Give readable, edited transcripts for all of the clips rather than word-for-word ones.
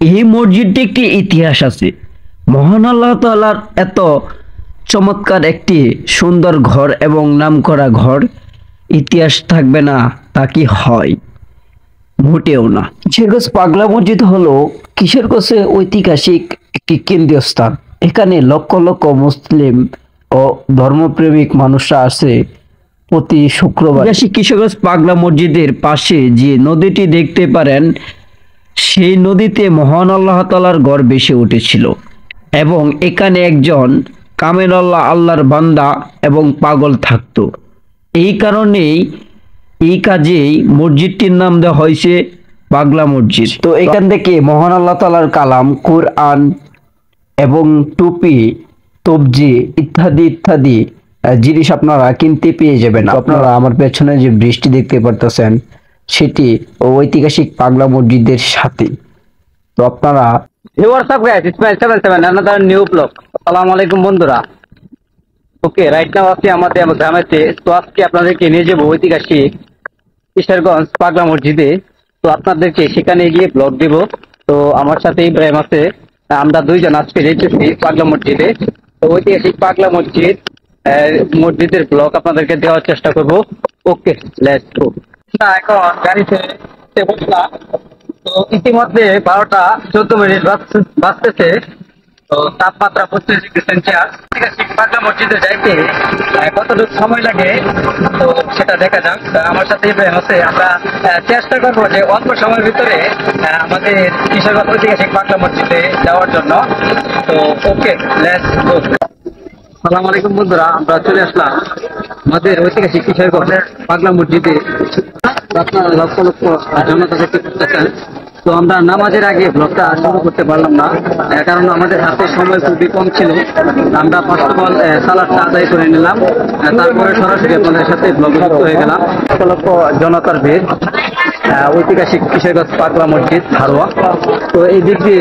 এই মসজিদটি একটি ইতিহাস আছে। মহান আল্লাহ তাআলার এত চমৎকার একটি সুন্দর ঘর এবং নামকরা ঘর, ইতিহাস থাকবে না তা কি হয়? মোটেও না। কিশোরগঞ্জ পাগলা মসজিদ হলো কিশোরগঞ্জে ঐতিহাসিক একটি কেন্দ্রীয় স্থান। এখানে লক্ষ লক্ষ মুসলিম ও ধর্মপ্রেমিক মানুষরা আসে প্রতি শুক্রবার। কিশোরগঞ্জ পাগলা মসজিদের পাশে যে নদীটি দেখতে পারেন, সেই নদীতে মহান আল্লাহ তাআলার গড় ভেসে উঠেছিল এবং এখানে একজন কামেরুল্লাহ আল্লাহর বান্দা এবং পাগল থাকতো। এই কারণেই এই কাজেই মসজিদটির নাম দেওয়া হয়েছে পাগলা মসজিদ। তো এখান থেকে মহান আল্লাহ তাআলার কালাম, কোরআন এবং টুপি, তবজি ইত্যাদি ইত্যাদি জিনিস আপনারা কিনতে পেয়ে যাবেন। আপনারা আমার পেছনে যে বৃষ্টি দেখতে পারতেছেন, সেটি ঐতিহাসিক পাগলা মসজিদের সাথে। তো আপনারা WhatsApp guys, Ismail 77 another new blog. আসসালামু আলাইকুম বন্ধুরা। ওকে, রাইট নাও আছি আমাদের গ্রামেতে। তো আজকে আপনাদেরকে নিয়ে যাবো ঐতিহাসিক কিশোরগঞ্জ পাগলা মসজিদে। তো আপনাদেরকে সেখানে গিয়ে ব্লগ দেব। তো আমার সাথে ইব্রাহিম আছে, আমরা দুইজন আজকে যেতেছি পাগলা মসজিদে। তো ঐতিহাসিক পাগলা মসজিদের ব্লগ আপনাদেরকে দেওয়ার চেষ্টা করব। ওকে, লেটস গো। এখন গাড়িতে বসলাম। তো ইতিমধ্যে 12টা 14 মিনিট বাজতেছে। তো তাপমাত্রা 25 ডিগ্রি সেলসিয়াস। ঠিক আছে, পাগলা মসজিদে যাইতে কতটুকু সময় লাগে তো সেটা দেখা যাক। আমার সাথে ইব্রাহিম আছে, আমরা চেষ্টা করবো যে অল্প সময়ের ভিতরে আমাদের কিশোরগঞ্জ ঐতিহাসিক পাগলা মসজিদে যাওয়ার জন্য। তো ওকে, লেটস গো। আসসালামু আলাইকুম বন্ধুরা, আমরা চলে আসলাম আমাদের ঐতিহাসিক কিশোরগঞ্জ পাগলা মসজিদে। আপনারা লক্ষ লক্ষ জনতা দেখতে পাচ্ছেন। তো আমরা নামাজের আগে ব্লগটা শুরু করতে পারলাম না, কারণ আমাদের হাতে সময় খুবই কম ছিল। আমরা ফার্স্ট অফ অল সালাদটা আদায় করে নিলাম, তারপরে সরাসরি আপনাদের সাথে ব্লগে যুক্ত হয়ে গেলাম। লক্ষ লক্ষ জনতার ভিড় ঐতিহাসিক কিশোরগঞ্জ পাগলা মসজিদ হারোয়া। তো এই দিক দিয়ে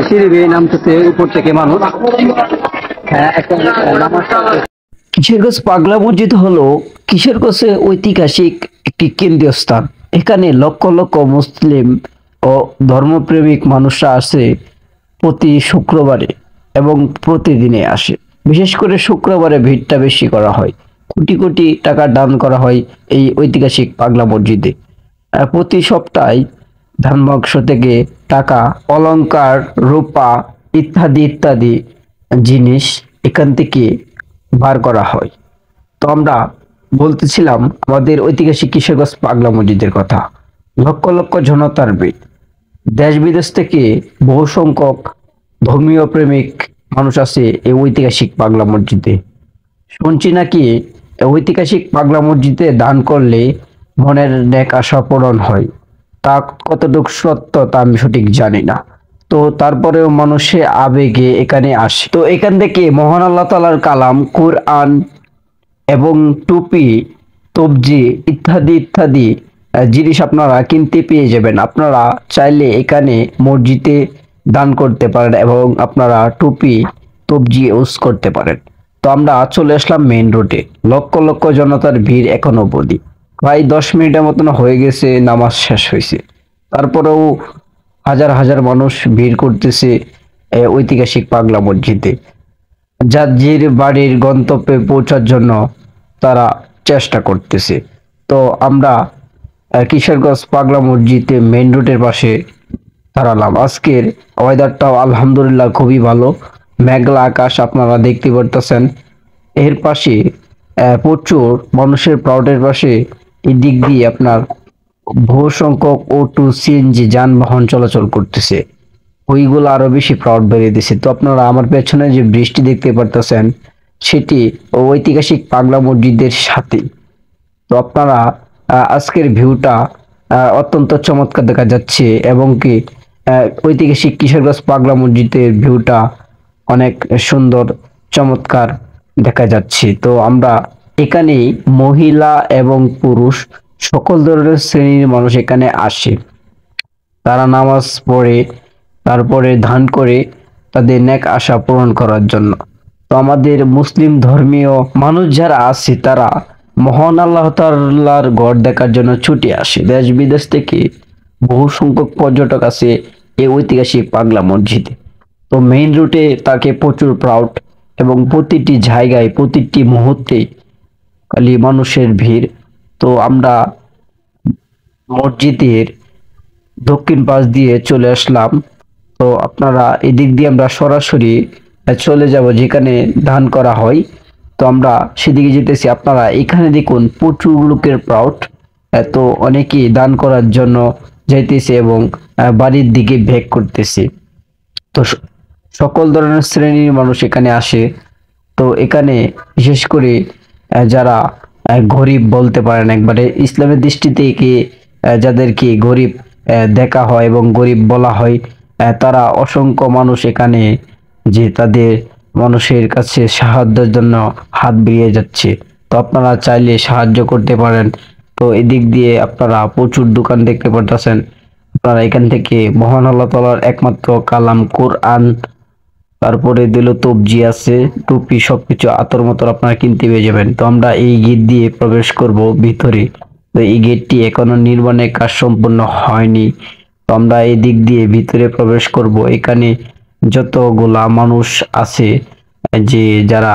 সিঁড়ি দিয়ে নামতেছে উপর থেকে মানুষ। কিশোরগঞ্জ পাগলা মসজিদ হলো কিশোরগঞ্জে ঐতিহাসিক একটি কেন্দ্রীয় স্থান। এখানে লক্ষ লক্ষ মুসলিম ও ধর্মপ্রেমিক মানুষরা আসে প্রতি শুক্রবারে এবং প্রতিদিনে আসে। বিশেষ করে শুক্রবারে ভিড়টা বেশি করা হয়। কোটি কোটি টাকা দান করা হয় এই ঐতিহাসিক পাগলা মসজিদে। প্রতি সপ্তাহে ধর্মাংশ থেকে টাকা, অলংকার, রূপা ইত্যাদি ইত্যাদি জিনিস এখান থেকে বার করা হয়। তো আমরা বলতেছিলাম আমাদের ঐতিহাসিক কিশোরগঞ্জ পাগলা মসজিদের কথা। লক্ষ লক্ষ জনতার ভিড়, দেশ বিদেশ থেকে বহু সংখ্যক ধর্মীয় প্রেমিক মানুষ আছে এই ঐতিহাসিক পাগলা মসজিদে। শুনছি নাকি ঐতিহাসিক পাগলা মসজিদে দান করলে মনের নেক আশা পূরণ হয়। তা কতটুকু সত্য তা আমি সঠিক জানি না। তো তারপরেও মানুষের আবেগে এখানে আসে। তো এখান থেকে মহান আল্লাহ তাআলার কালাম, কোরআন এবং টুপি, তবজি ইত্যাদি ইত্যাদি জিনিস আপনারা কিনতে পেয়ে যাবেন। আপনারা চাইলে এখানে মসজিদে দান করতে পারেন এবং আপনারা টুপি, তবজি ইউজ করতে পারেন। তো আমরা চলে আসলাম মেইন রোডে। লক্ষ লক্ষ জনতার ভিড় এখনো অবধি। প্রায় 10 মিনিটের মতন হয়ে গেছে, নামাজ শেষ হয়েছে। তারপরেও হাজার হাজার মানুষ ভিড় করতেছে ঐতিহাসিক পাগলা মসজিদে। যার বাড়ির গন্তব্যে পৌঁছার জন্য তারা চেষ্টা করতেছে। তো আমরা কিশোরগঞ্জ পাগলা মসজিদে মেইন রোডের পাশে দাঁড়ালাম। আজকের ওয়েদারটাও আলহামদুলিল্লাহ খুবই ভালো, মেঘলা আকাশ আপনারা দেখতে পারতেছেন। এর পাশে প্রচুর মানুষের প্রাউডের পাশে এই দিক দিয়ে আপনার বহু সংখ্যক অটো, সিএনজি যানবাহন চলাচল করতেছে। ওইগুলো আরো বেশি প্রাউড বেরিয়ে দিছে। তো আপনারা আমার পেছনে যে বৃষ্টি দেখতে পারতেছেন, সেটি ঐতিহাসিক পাগলা মসজিদের সাথে। তো আপনারা আজকের ভিউটা অত্যন্ত চমৎকার দেখা যাচ্ছে এবং কি ঐতিহাসিক কিশোরগঞ্জ পাগলা মসজিদের ভিউটা অনেক সুন্দর চমৎকার দেখা যাচ্ছে। তো আমরা এখানে মহিলা এবং পুরুষ সকল ধরনের শ্রেণীর মানুষ এখানে আসে। তারা নামাজ পড়ে, তারপরে দান করে তাদের নেক আশা পূরণ করার জন্য। তো আমাদের মুসলিম ধর্মীয় মানুষ যারা আছে তারা মহান আল্লাহ তাআলার ঘর দেখার জন্য ছুটে আসে। দেশ বিদেশ থেকে বহু সংখ্যক পর্যটক আছে এই ঐতিহাসিক পাগলা মসজিদে। তো মেইন রুটে তাকে প্রচুর প্রাউড, এবং প্রতিটি জায়গায় প্রতিটি মুহূর্তে খালি মানুষের ভিড়। তো আমরা মসজিদের দক্ষিণ পাশ দিয়ে চলে আসলাম। তো আপনারা এদিক দিয়ে আমরা সরাসরি চলে যাব যেখানে ধান করা হয়। তো আমরা সেদিকে যেতেছি। আপনারা এখানে দেখুন প্রচুর লোকের প্রাউড, তো অনেকেই দান করার জন্য যাইতেছে এবং বাড়ির দিকে ব্যাক করতেছে। তো সকল ধরনের শ্রেণীর মানুষ এখানে আসে। তো এখানে বিশেষ করে যারা গরিব বলতে পারেন, একবারে ইসলামের দৃষ্টি থেকে যাদেরকে গরিব দেখা হয় এবং গরিব বলা হয়, তারা অসংখ্য মানুষ এখানে যে তাদের মানুষের কাছে সাহায্যের জন্য হাত বাড়িয়ে যাচ্ছে। তো আপনারা চাইলে সাহায্য করতে পারেন। তো এদিক দিয়ে আপনারা প্রচুর দোকান দেখতে পারতেছেন। আপনারা এখান থেকে মহান আল্লাহ তাআলার একমাত্র কালাম কোরআন, তারপরে দিল তবজি আছে, টুপি, সবকিছু আতর মতর আপনারা কিনতে পেয়ে যাবেন। তো আমরা এই গেট দিয়ে প্রবেশ করব ভিতরে। তো এই গেটটি এখনো নির্মাণের কাজ সম্পূর্ণ হয়নি। তো আমরা এই দিক দিয়ে ভিতরে প্রবেশ করব। এখানে যতগুলা মানুষ আছে, যে যারা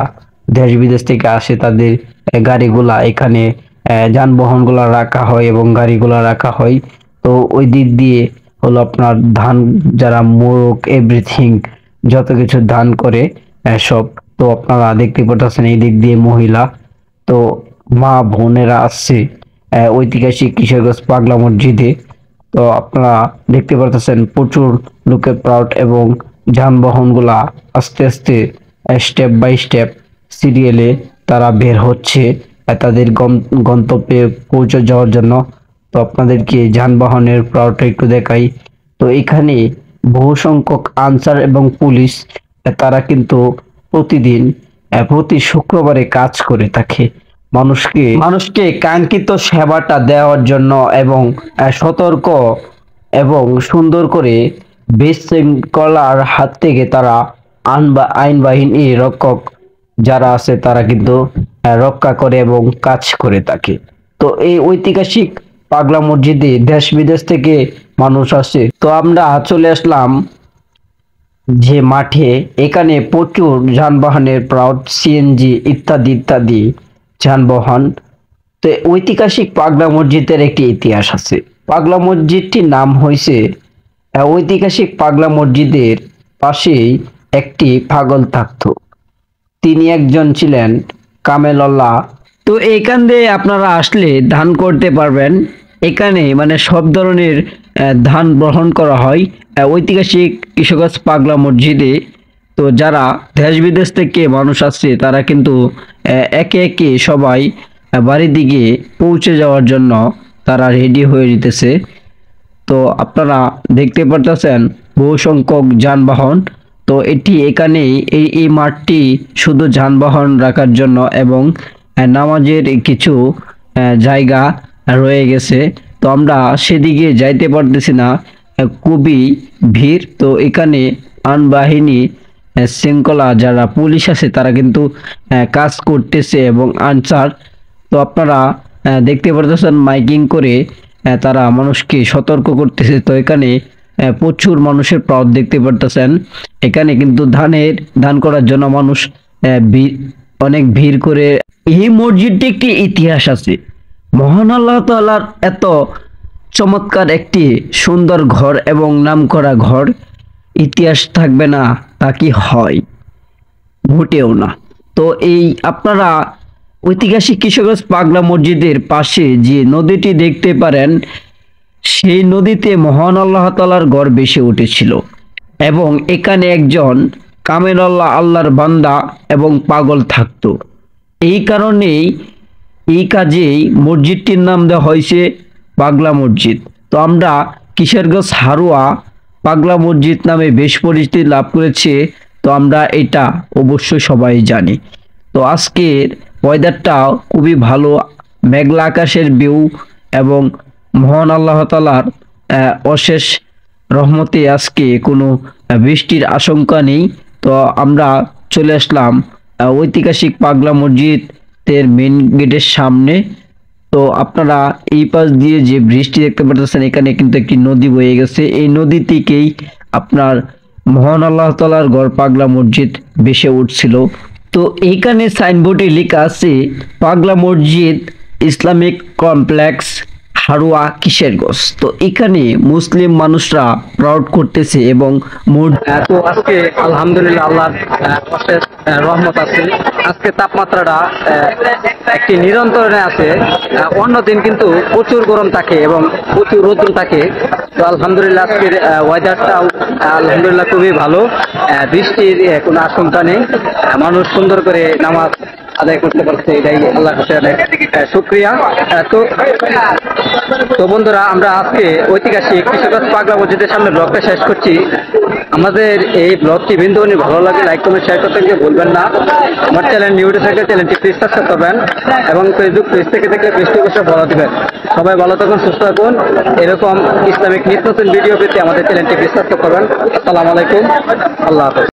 দেশ বিদেশ থেকে আসে, তাদের গাড়িগুলা এখানে যানবাহনগুলা রাখা হয় এবং গাড়িগুলা রাখা হয়। তো ওই দিক দিয়ে হলো আপনার ধান, যারা মোরগ এভরিথিং যত কিছু দান করে সব। তো আপনারা দেখতে পাচ্ছেন এই দিক দিয়ে মহিলা, তো মা বোনেরা আসছে ঐতিহাসিক কিশোরগঞ্জ পাগলা মসজিদে। তো আপনারা দেখতে পাচ্ছেন প্রচুর লোকের প্রাউড, এবং যানবাহনগুলা আস্তে আস্তে স্টেপ বাই স্টেপ সিরিয়ালে তারা বের হচ্ছে তাদের গন্তব্যে পৌঁছে যাওয়ার জন্য। তো আপনাদেরকে যানবাহনের প্রাউডটা একটু দেখাই। তো এখানে বহু সংখ্যক আনসার এবং পুলিশ, তারা কিন্তু প্রতিদিন প্রতি শুক্রবারে কাজ করে থাকে মানুষকে কাঙ্ক্ষিত সেবাটা দেওয়ার জন্য, এবং সতর্ক এবং সুন্দর করে বিশৃঙ্খলার হাত থেকে তারা আইন বাহিনী রক্ষক যারা আছে তারা কিন্তু রক্ষা করে এবং কাজ করে থাকে। তো এই ঐতিহাসিক পাগলা মসজিদে দেশ বিদেশ থেকে মানুষ আসে। তো আমরা চলে আসলাম যে মাঠে, এখানে প্রচুর যানবাহনের প্রাউড, সিএনজি ইত্যাদি ইত্যাদি যানবাহন। তো ঐতিহাসিক পাগলা মসজিদের একটি ইতিহাস আছে। পাগলা মসজিদটির নাম হয়েছে, ঐতিহাসিক পাগলা মসজিদের পাশেই একটি পাগল থাকতো। তিনি একজন ছিলেন কামেলল্লাহ। তো এখান দিয়ে আপনারা আসলে ধান করতে পারবেন। এখানে মানে সব ধরনের ধান গ্রহণ করা হয় ঐতিহাসিক কিশোরগঞ্জ পাগলা মসজিদে। তো যারা দেশ বিদেশ থেকে মানুষ আসছে, তারা কিন্তু একে একে সবাই বাড়ির দিকে পৌঁছে যাওয়ার জন্য তারা রেডি হয়ে নিতেছে। তো আপনারা দেখতে পারতেছেন বহু সংখ্যক যানবাহন। তো এখানেই এই মাঠটি শুধু যানবাহন রাখার জন্য, এবং নামাজের কিছু জায়গা রয়ে গেছে। তো আমরা সেদিকে যাইতে পারতেছি না, খুবই ভিড়। তো এখানে আইনবাহিনী শৃঙ্খলা যারা পুলিশ আছে, তারা কিন্তু কাজ করতেছে এবং আনসার। তো আপনারা দেখতে পারতেছেন মাইকিং করে তারা মানুষকে সতর্ক করতেছে। তো এখানে প্রচুর মানুষের প্রাউড দেখতে পারতেছেন। এখানে কিন্তু ধান করার জন্য মানুষ অনেক ভিড় করে। এই মসজিদটি একটি ইতিহাস আছে। মহান আল্লাহ তাআলার এত চমৎকার একটি সুন্দর ঘর এবং নামকরা ঘর, ইতিহাস থাকবে না তা কি হয়? মোটেও না। তো এই আপনারা ঐতিহাসিক কিশোরগঞ্জ পাগলা মসজিদের পাশে যে নদীটি দেখতে পারেন, সেই নদীতে মহান আল্লাহ তাআলার ঘর ভেসে উঠেছিল, এবং এখানে একজন কামেলল্লাহ, আল্লাহর বান্দা এবং পাগল থাকতো। এই কারণেই এই কাজেই মসজিদটির নাম দেওয়া হয়েছে পাগলা মসজিদ। তো আমরা কিশোরগঞ্জ হারোয়া পাগলা মসজিদ নামে বেশ পরিচিতি লাভ করেছে। তো আমরা এটা অবশ্যই সবাই জানি। তো আজকের ওয়েদারটা খুবই ভালো, মেঘলা আকাশের ভিউ, এবং মহান আল্লাহ তাআলার অশেষ রহমতে আজকে কোনো বৃষ্টির আশঙ্কা নেই। তো আমরা চলে আসলাম ঐতিহাসিক পাগলা মসজিদের মেন গেটের সামনে। তো আপনারা এই পাশ দিয়ে যে বৃষ্টি দেখতে পাচ্ছেন, এখানে কিন্তু একটি নদী বয়ে গেছে। এই নদী থেকেই আপনার মহান আল্লাহ তাআলার ঘর পাগলা মসজিদ ভেসে উঠছিল। তো এইখানে সাইনবোর্ডে লেখা আছে পাগলা মসজিদ ইসলামিক কমপ্লেক্স হারোয়া কিশোরগঞ্জ। তো এখানে মুসলিম মানুষরা প্রাউড করতেছে এবং তো আজকে আলহামদুলিল্লাহ আল্লাহর অশেষ রহমত আছে। আজকে তাপমাত্রাটা একটি নিরন্তরে আছে। অন্যদিন কিন্তু প্রচুর গরম থাকে এবং প্রচুর রৌদ্র থাকে। তো আলহামদুলিল্লাহ আজকের ওয়েদারটাও আলহামদুলিল্লাহ খুবই ভালো। বৃষ্টির কোনো আশঙ্কা নেই। মানুষ সুন্দর করে নামাজ আদায় করতে পারছে, এটাই আল্লাহর কাছে অনেক শুকরিয়া। তো বন্ধুরা, আমরা আজকে ঐতিহাসিক কিশোরগঞ্জ পাগলা মসজিদের সামনে ব্লগটা শেষ করছি। আমাদের এই ব্লগটি বিন্দুনি ভালো লাগে লাইক কমেন্ট শেয়ার করতে গিয়ে ভুলবেন না। আমার চ্যানেল নিউটে থাকে, চ্যানেলটি প্লিজ সাবস্ক্রাইব করবেন এবং ফেসবুক পেজ থেকে দেখলে পেজটি অবশ্যই ফলো দিবেন। সবাই ভালো থাকুন, সুস্থ থাকুন। এরকম ইসলামিক নিত্য নতুন ভিডিও পেতে আমাদের চ্যানেলটি প্লিজ সাবস্ক্রাইব করবেন। আসসালামু আলাইকুম, আল্লাহ হাফেজ।